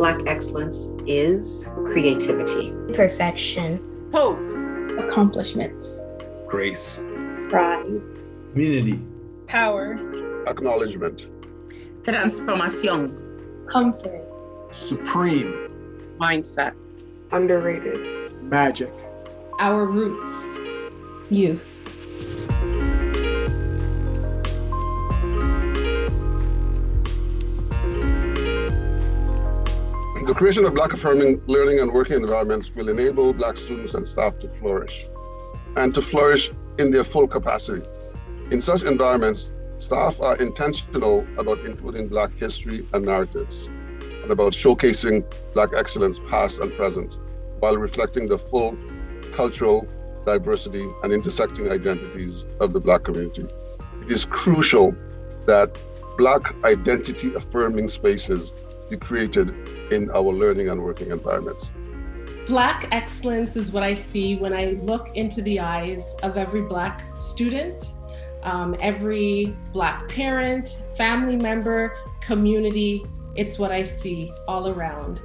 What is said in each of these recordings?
Black excellence is creativity, perfection, hope, accomplishments, grace, pride, community, power, acknowledgement, transformación, comfort, supreme, mindset, underrated, magic, our roots, youth. The creation of Black affirming learning and working environments will enable Black students and staff to flourish, and to flourish in their full capacity. In such environments, staff are intentional about including Black history and narratives, and about showcasing Black excellence past and present, while reflecting the full cultural diversity and intersecting identities of the Black community. It is crucial that Black identity affirming spaces be created in our learning and working environments. Black excellence is what I see when I look into the eyes of every Black student, every Black parent, family member, community. It's what I see all around.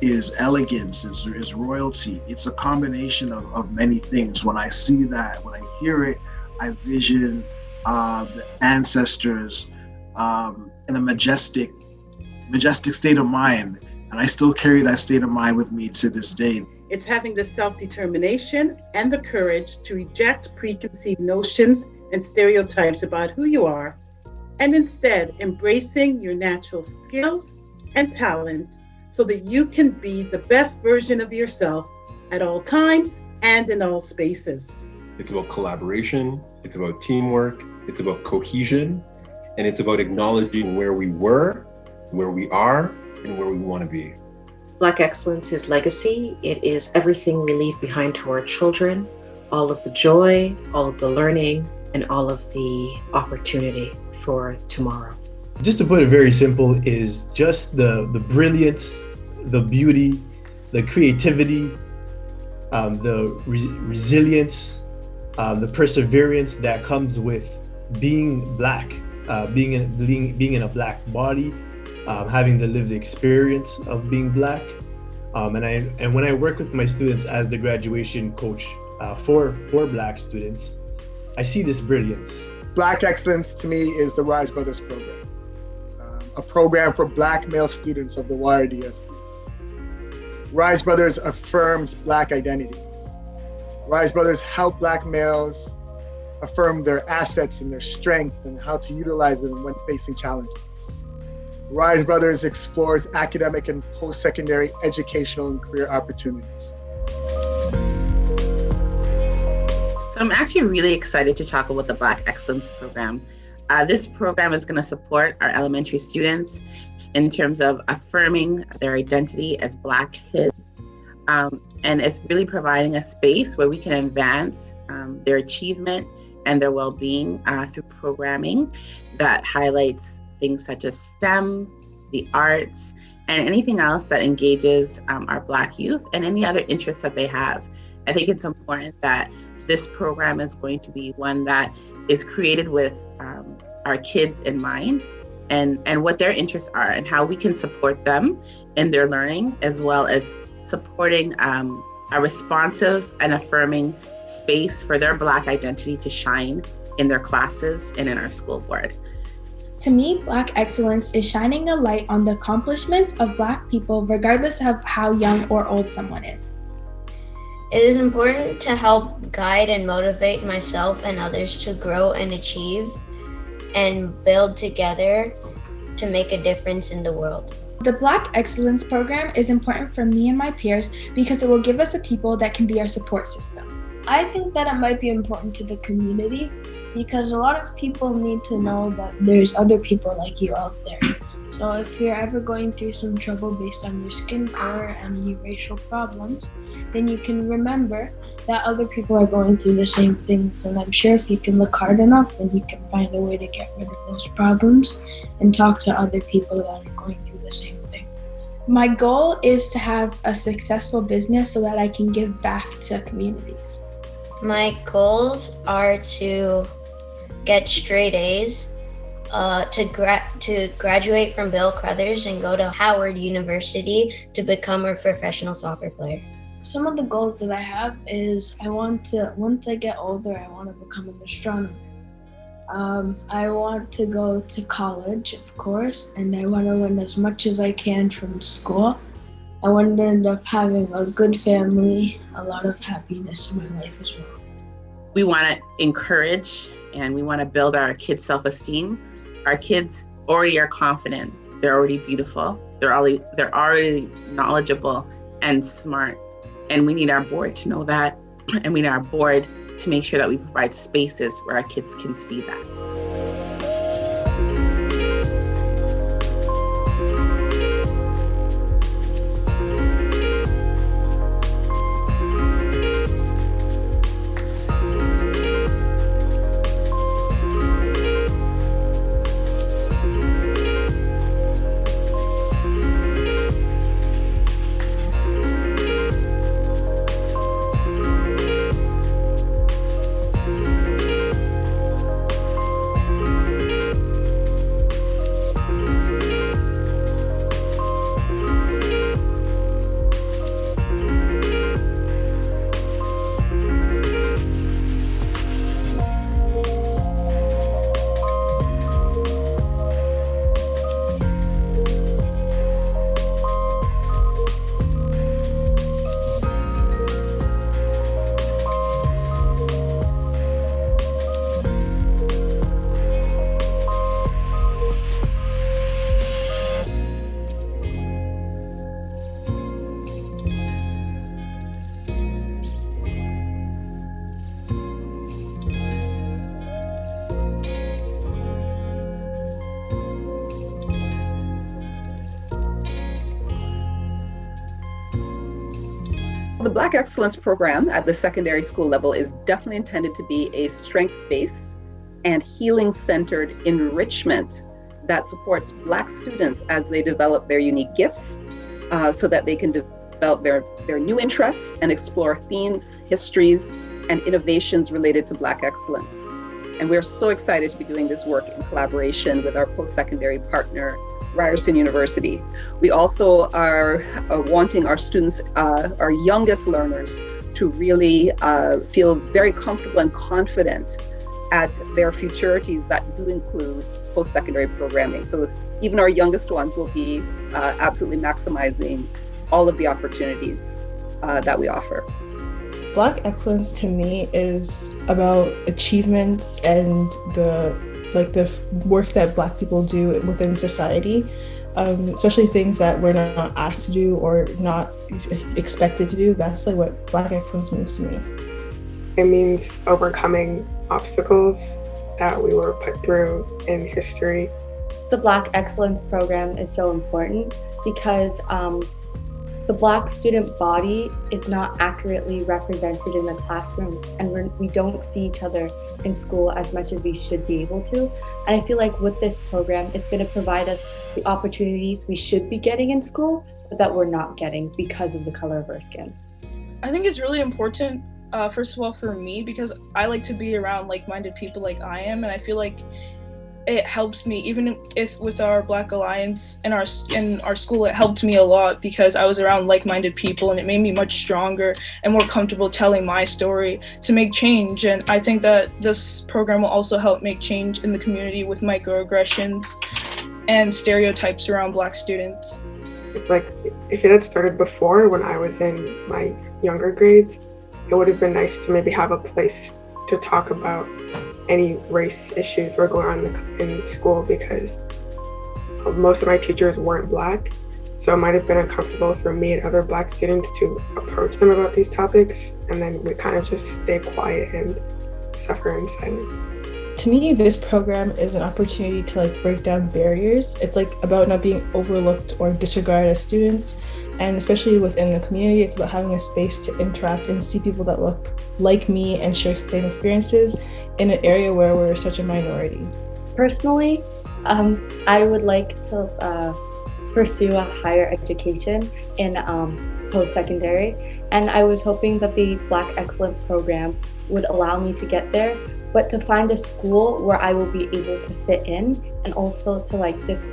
Is elegance, is royalty. It's a combination of many things. When I see that, when I hear it, I vision the ancestors in a majestic state of mind. And I still carry that state of mind with me to this day. It's having the self-determination and the courage to reject preconceived notions and stereotypes about who you are, and instead embracing your natural skills and talents so that you can be the best version of yourself at all times and in all spaces. It's about collaboration, it's about teamwork, it's about cohesion, and it's about acknowledging where we were, where we are, and where we want to be. Black excellence is legacy. It is everything we leave behind to our children, all of the joy, all of the learning, and all of the opportunity for tomorrow. Just to put it very simple, is just the brilliance, the beauty, the creativity, the resilience, the perseverance that comes with being Black, being in a Black body, having the lived experience of being Black. And when I work with my students as the graduation coach for Black students, I see this brilliance. Black excellence to me is the Rise Brothers program, a program for Black male students of the YRDSP. Rise Brothers affirms Black identity. Rise Brothers help Black males affirm their assets and their strengths and how to utilize them when facing challenges. Rise Brothers explores academic and post-secondary educational and career opportunities. So I'm actually really excited to talk about the Black Excellence Program. This program is going to support our elementary students in terms of affirming their identity as Black kids. And it's really providing a space where we can advance their achievement and their well-being through programming that highlights things such as STEM, the arts, and anything else that engages our Black youth and any other interests that they have. I think it's important that this program is going to be one that is created with our kids in mind and what their interests are and how we can support them in their learning, as well as supporting a responsive and affirming space for their Black identity to shine in their classes and in our school board. To me, Black excellence is shining a light on the accomplishments of Black people, regardless of how young or old someone is. It is important to help guide and motivate myself and others to grow and achieve and build together to make a difference in the world. The Black Excellence Program is important for me and my peers because it will give us a people that can be our support system. I think that it might be important to the community because a lot of people need to know that there's other people like you out there. So if you're ever going through some trouble based on your skin color and any racial problems, then you can remember that other people are going through the same things. And I'm sure if you can look hard enough, then you can find a way to get rid of those problems and talk to other people that are going through the same thing. My goal is to have a successful business so that I can give back to communities. My goals are to get straight A's, to graduate from Bill Crothers and go to Howard University to become a professional soccer player. Some of the goals that I have is once I get older, I want to become an astronomer. I want to go to college, of course, and I want to learn as much as I can from school. I want to end up having a good family, a lot of happiness in my life as well. We want to encourage and we want to build our kids' self-esteem. Our kids already are confident. They're already beautiful. They're already knowledgeable and smart. And we need our board to know that. And we need our board to make sure that we provide spaces where our kids can see that. The Black Excellence Program at the secondary school level is definitely intended to be a strengths-based and healing-centered enrichment that supports Black students as they develop their unique gifts so that they can develop their new interests and explore themes, histories, and innovations related to Black excellence. And we're so excited to be doing this work in collaboration with our post-secondary partner, Ryerson University. We also are wanting our students, our youngest learners, to really feel very comfortable and confident at their futurities that do include post-secondary programming. So even our youngest ones will be absolutely maximizing all of the opportunities that we offer. Black excellence to me is about achievements and the work that Black people do within society, especially things that we're not asked to do or not expected to do. That's like what Black excellence means to me. It means overcoming obstacles that we were put through in history. The Black Excellence Program is so important because the Black student body is not accurately represented in the classroom, and we don't see each other in school as much as we should be able to. And I feel like with this program, it's going to provide us the opportunities we should be getting in school, but that we're not getting because of the color of our skin. I think it's really important, first of all, for me, because I like to be around like-minded people like I am, and I feel like it helps me, even if with our Black Alliance in our school, it helped me a lot because I was around like-minded people, and it made me much stronger and more comfortable telling my story to make change. And I think that this program will also help make change in the community with microaggressions and stereotypes around Black students. Like, if it had started before, when I was in my younger grades, it would have been nice to maybe have a place to talk about any race issues that were going on in school, because most of my teachers weren't Black. So it might have been uncomfortable for me and other Black students to approach them about these topics. And then we kind of just stay quiet and suffer in silence. To me, this program is an opportunity to break down barriers. It's about not being overlooked or disregarded as students. And especially within the community, it's about having a space to interact and see people that look like me and share the same experiences in an area where we're such a minority. Personally, I would like to pursue a higher education in post-secondary, and I was hoping that the Black Excellence Program would allow me to get there, but to find a school where I will be able to fit in and also to like just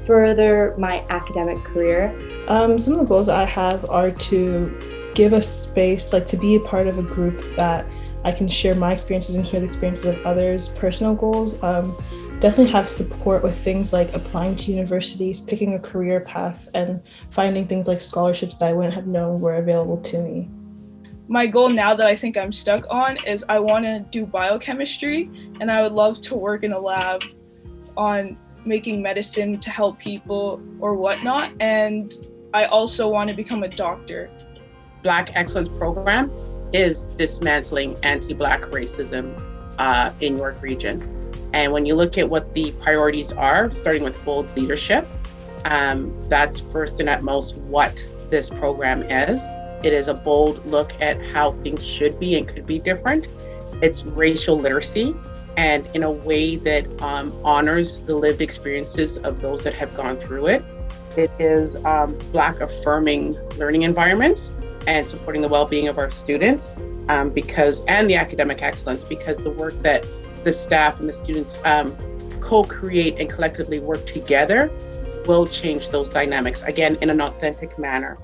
further my academic career? Some of the goals I have are to give a space, like to be a part of a group that I can share my experiences and hear the experiences of others' personal goals. Definitely have support with things like applying to universities, picking a career path, and finding things like scholarships that I wouldn't have known were available to me. My goal now that I think I'm stuck on is I want to do biochemistry, and I would love to work in a lab on making medicine to help people or whatnot. And I also want to become a doctor. Black Excellence Program is dismantling anti-Black racism in York Region. And when you look at what the priorities are, starting with bold leadership, that's first and at most what this program is. It is a bold look at how things should be and could be different. It's racial literacy, and in a way that honors the lived experiences of those that have gone through it. It is Black affirming learning environments and supporting the well-being of our students and the academic excellence, because the work that the staff and the students co-create and collectively work together will change those dynamics, again, in an authentic manner.